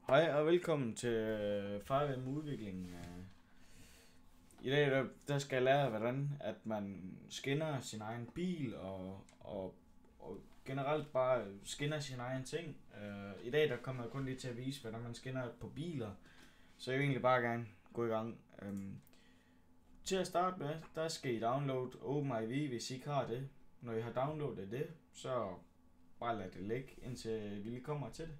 Hej og velkommen til FireM Udvikling. I dag der skal jeg lære, hvordan at man skinner sin egen bil og generelt bare skinner sin egen ting. I dag der kommer jeg kun lige til at vise, hvordan man skinner på biler, så jeg vil egentlig bare gerne gå i gang. Til at starte med, der skal I downloade OpenIV, hvis I ikke har det. Når I har downloadet det, så bare lad det ligge, indtil vi lige kommer til det.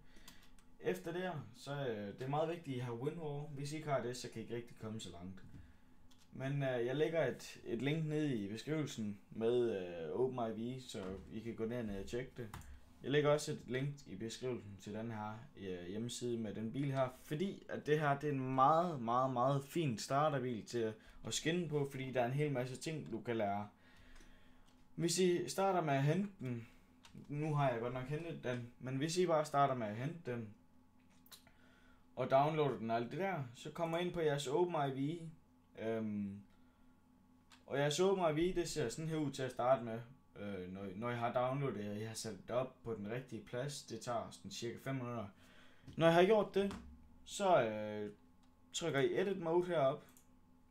Efter det her, så det er meget vigtigt, at I har WinRAR. Hvis I ikke har det, så kan I ikke rigtig komme så langt. Men jeg lægger et link ned i beskrivelsen med OpenIV, så I kan gå ned og tjekke det. Jeg lægger også et link i beskrivelsen til den her hjemmeside med den bil her, fordi at det her det er en meget fin starterbil til at skinne på, fordi der er en hel masse ting, du kan lære. Hvis I starter med at hente den, nu har jeg godt nok hentet den, men hvis I bare starter med at hente den, og downloader den og alt det der, så kommer ind på jeres OpenIV. Og jeres OpenIV, det ser sådan her ud til at starte med. Når jeg har downloadet og jeg har sat det op på den rigtige plads, det tager sådan cirka 5 minutter. Når jeg har gjort det, så trykker I Edit Mode herop,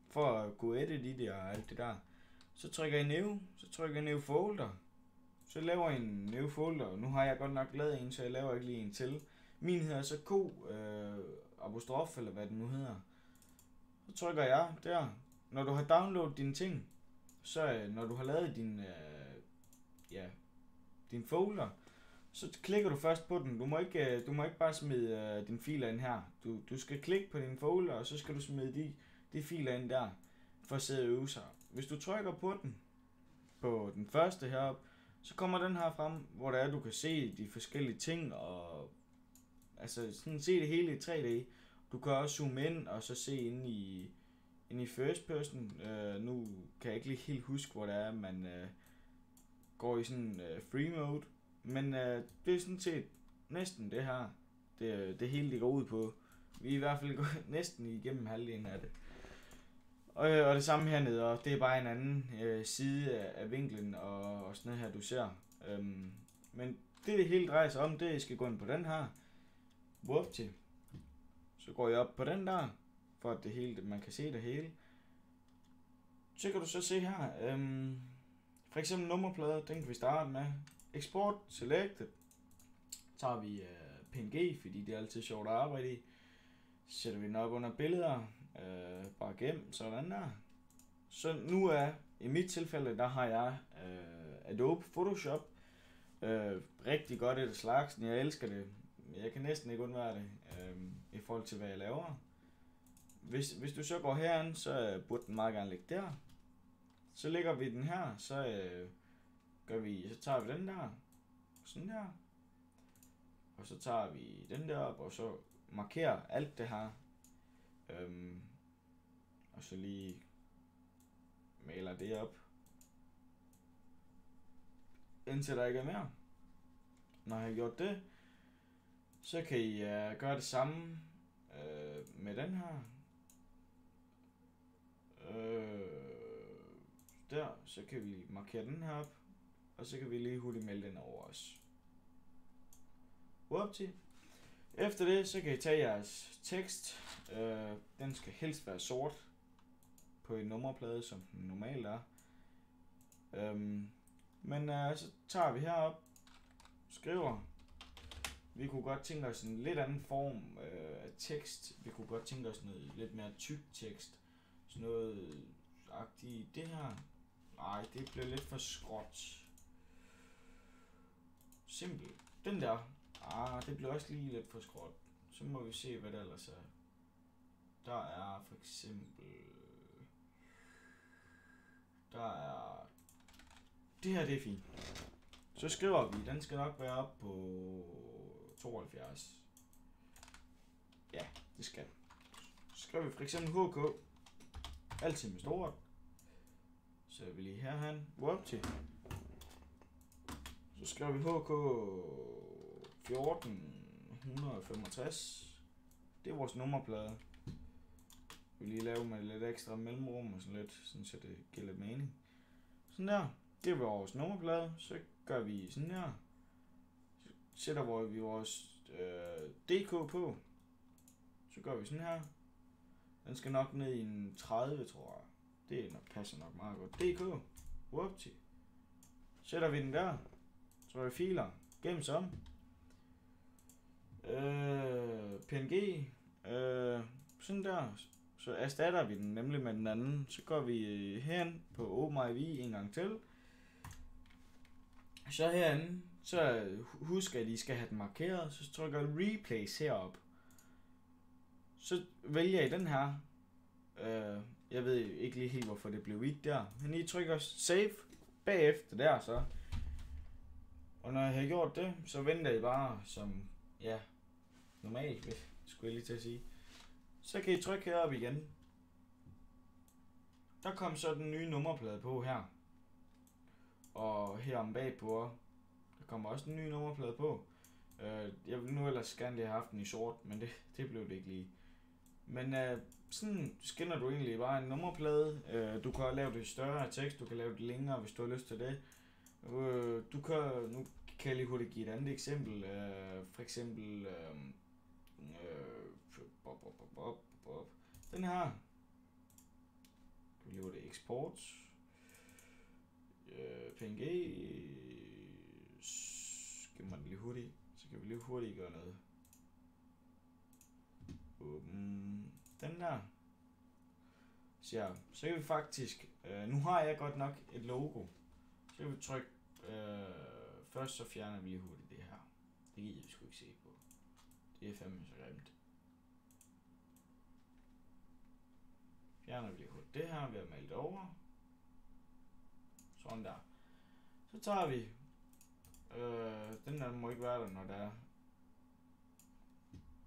for at kunne edit i det og alt det der. Så trykker I New, så trykker I New Folder. Så laver I en New Folder. Nu har jeg godt nok lavet en, så jeg laver ikke lige en til. Min hedder så apostrof, eller hvad den nu hedder. Så trykker jeg der. Når du har downloadet dine ting, så når du har lavet din folder, så klikker du først på den. Du må ikke bare smide din filer ind her. Du skal klikke på din folder, og så skal du smide de filer ind der, for at sidde og øve sig. Hvis du trykker på den første heroppe, så kommer den her frem, hvor der er, du kan se de forskellige ting, og altså sådan se det hele i 3D. Du kan også zoome ind, og så se ind i first person. Nu kan jeg ikke lige helt huske, hvor det er, man går i sådan free mode. Men det er sådan set næsten det her, det hele det går ud på. Vi er i hvert fald næsten igennem halvdelen af det. Og det samme hernede, og det er bare en anden side af vinklen og sådan noget her, du ser. Men det hele drejer sig om, det I skal gå ind på den her. Whoopty. Så går jeg op på den der, for at det hele, man kan se det hele. Så kan du så se her, for eksempel nummerplade, den kan vi starte med. Export selected. Tager vi PNG, fordi det er altid sjovt at arbejde i. Sætter vi den op under billeder, bare gem, sådan der. Så nu er, i mit tilfælde, der har jeg Adobe Photoshop. Rigtig godt et slags, jeg elsker det. Jeg kan næsten ikke undvære det, i forhold til hvad jeg laver. Hvis du så går herind, så burde den meget gerne ligge der. Så lægger vi den her, så tager vi den der, sådan der. Og så tager vi den der op, og så markerer alt det her. Og så lige maler det op, indtil der ikke er mere. Når jeg har gjort det, så kan I gøre det samme med den her. Der, så kan vi markere den her op, og så kan vi lige hurtigt melde den over os. Whoopty. Efter det, så kan I tage jeres tekst. Den skal helst være sort på en nummerplade, som den normalt er. Men så tager vi herop, skriver. Vi kunne godt tænke os en lidt anden form af tekst. Vi kunne godt tænke os noget lidt mere tyk tekst. Sådan noget agtigt. Det her. Nej, det bliver lidt for skråt. Simpel. Den der. Det bliver også lige lidt for skråt. Så må vi se, hvad der ellers er. Der er for eksempel... Det her, det er fint. Så skriver vi, den skal nok være op på 72. Ja, det skal. Så skriver vi for eksempel HK. Altid med stort. Så er vi lige herhen. Whoopty. Så skriver vi HK 1465. Det er vores nummerplade. Vi vil lige lave med lidt ekstra mellemrum og sådan lidt, sådan så det giver lidt mening. Sådan der. Det er vores nummerplade. Så gør vi sådan her. Så sætter vi vores DK på. Så gør vi sådan her. Den skal nok ned i en 30, tror jeg. Det passer nok meget godt. DK. Whoopty. Sætter vi den der. Så vi filer. Gem som. PNG. Sådan der. Så erstatter vi den nemlig med den anden. Så går vi herhen på OpenIV en gang til. Så herinde, så husk at I skal have den markeret. Så trykker jeg replace herop. Så vælger I den her. Jeg ved ikke lige helt hvorfor det blev hvidt der. Men I trykker save bagefter der så. Og når jeg har gjort det, så venter I bare som normalt, skulle jeg lige til at sige. Så kan I trykke herop igen. Der kom så den nye nummerplade på her. Og her om bagpå, der kommer også en ny nummerplade på. Jeg vil nu ellers gerne lige have haft den i sort, men det blev det ikke lige. Men sådan skinner du egentlig bare en nummerplade. Du kan lave det større tekst, du kan lave det længere, hvis du har lyst til det. Nu kan jeg lige hurtigt give et andet eksempel. For eksempel den her. Vi laver det eksport. PNG. Gemmer den lige hurtigt. Så kan vi lige hurtigt gøre noget. Den der. Så kan vi faktisk. Nu har jeg godt nok et logo. Så kan vi trykke. Først så fjerner vi lige hurtigt det her. Det gider vi sgu ikke se på. Det er fandme så grimt. Fjerner vi lige hurtigt det her ved at male det over. Sådan der. Så tager vi. Den der må ikke være der, når der er.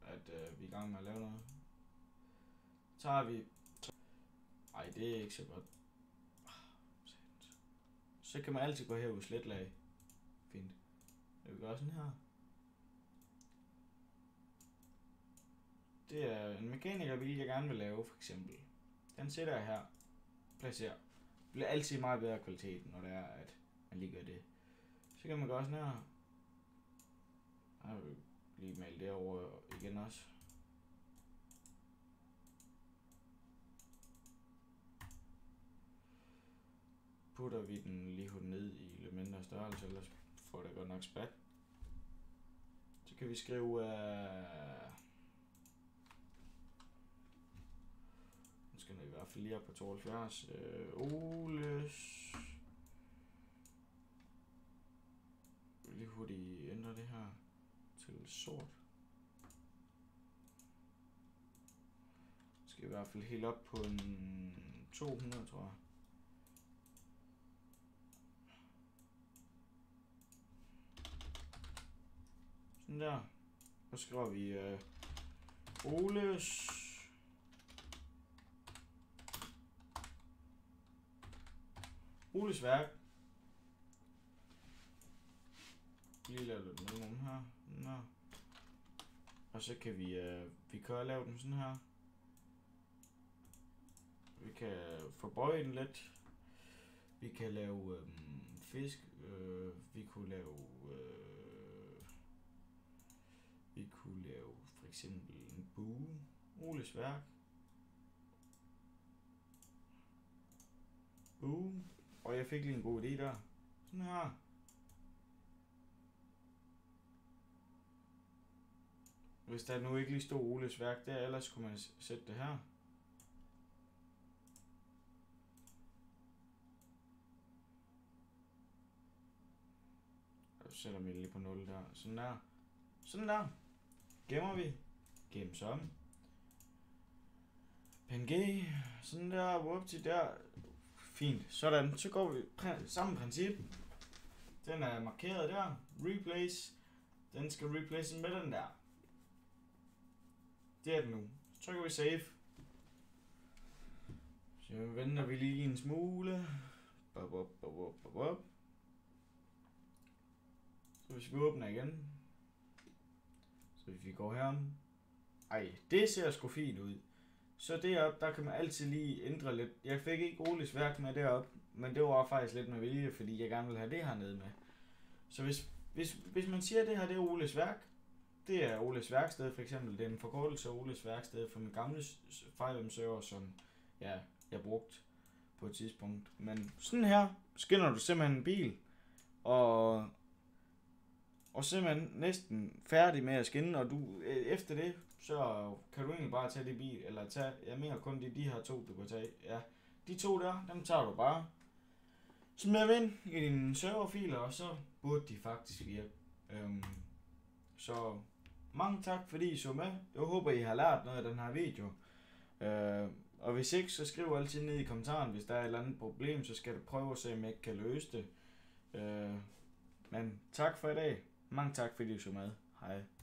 At vi er i gang med at lave noget. Så tager vi. Ej, det er ikke så godt. Så kan man altid gå her ud sletlag. Fint. Jeg vil gøre sådan her. Det er en mekanikerbil, jeg gerne vil lave, for eksempel. Den sætter jeg her. Placerer. Det bliver altid meget bedre kvalitet, når det er, at man lige gør det. Så kan man gøre sådan her. Jeg vil lige male det over igen også. Putter vi den lige ned i lidt mindre størrelse, ellers får det godt nok spat. Så kan vi skrive nu skal den i hvert fald lige op på 72. Oles. Lige hurtigt ændre det her til sort. Skal i hvert fald helt op på en 200, tror jeg. Sådan der. Så skriver vi Oles værk. Lige lave lidt med her. Nå. Og så kan vi kan lave den sådan her. Vi kan forbøje den lidt. Vi kan lave fisk. Vi kunne lave for eksempel en bue. Oles værk. Bue. Og jeg fik lige en god idé der. Sådan her. Hvis der nu ikke lige stod Oles værk der, ellers kunne man sætte det her. Og så sætter vi lige på 0 der. Sådan der. Sådan der. Gemmer vi. Gem som. PNG. Sådan der. Whoopty der. Fint. Sådan. Så går vi samme princip. Den er markeret der. Replace. Den skal replace med den der. Det er den nu. Så trykker vi save. Så venter vi lige en smule. Så hvis vi åbner igen. Så hvis vi går herom. Ej, det ser sgu fint ud. Så deroppe, der kan man altid lige ændre lidt. Jeg fik ikke Oles værk med deroppe, men det var faktisk lidt med vilje, fordi jeg gerne vil have det her nede med. Så hvis man siger, at det her det er Oles værk, det er Oles værksted for eksempel. Det er en forkortelse af Oles værksted for min gamle FireM-server, som jeg brugte på et tidspunkt. Men sådan her skinner du simpelthen en bil, og simpelthen næsten færdig med at skinne, og du efter det, så kan du egentlig bare tage de bil, eller jeg mener kun de her 2, du kan tage. Ja, de 2 der, dem tager du bare. Smid ind i dine serverfiler, og så burde de faktisk virke. Så mange tak fordi I så med. Jeg håber I har lært noget af den her video. Og hvis ikke, så skriv altid ned i kommentaren, hvis der er et eller andet problem, så skal du prøve at se, om jeg ikke kan løse det. Men tak for i dag. Mange tak fordi I så med. Hej.